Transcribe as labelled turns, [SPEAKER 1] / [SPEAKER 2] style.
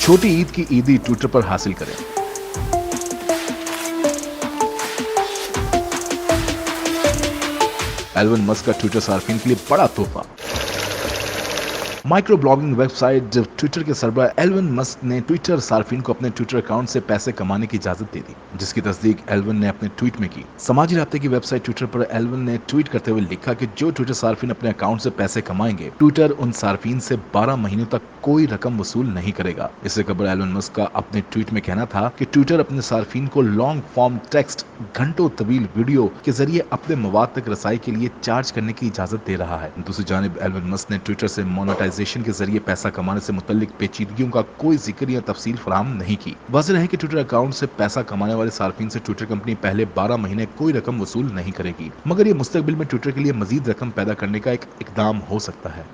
[SPEAKER 1] छोटी ईद की ईदी ट्विटर पर हासिल करें। एलन मस्क का ट्विटर सार्फिन के लिए बड़ा तोहफा। माइक्रो ब्लॉगिंग वेबसाइट ट्विटर के सरबराह एलन मस्क ने ट्विटर सार्फिन को अपने ट्विटर अकाउंट से पैसे कमाने की इजाजत दे दी, जिसकी तस्दीक एलन ने अपने ट्वीट में की। समाजी राब्ते की वेबसाइट ट्विटर पर एलन ने ट्वीट करते हुए लिखा कि जो ट्विटर सार्फिन अपने अकाउंट से पैसे कमाएंगे, ट्विटर उन सार्फिन से 12 महीनों तक कोई रकम वसूल नहीं करेगा। इससे कबल एलन मस्क का अपने ट्वीट में कहना था कि ट्विटर अपने सार्फिन को लॉन्ग फॉर्म टेक्स्ट, घंटों तवील वीडियो के जरिए अपने मवाद तक रसाई के लिए चार्ज करने की इजाजत दे रहा है। दूसरी जानिब एलन मस्क ने ट्विटर से मोनेटाइजेशन के जरिए पैसा कमाने से मुतल्लिक पेचीदगियों का कोई जिक्र या तफसील फराहम नहीं की। वाज़ेह है कि ट्विटर अकाउंट से पैसा कमाने वाले सार्फिन से ट्विटर कंपनी पहले 12 महीने कोई रकम वसूल नहीं करेगी, मगर ये मुस्तकबिल में ट्विटर के लिए मजीद रकम पैदा करने का एक इकदाम हो सकता है।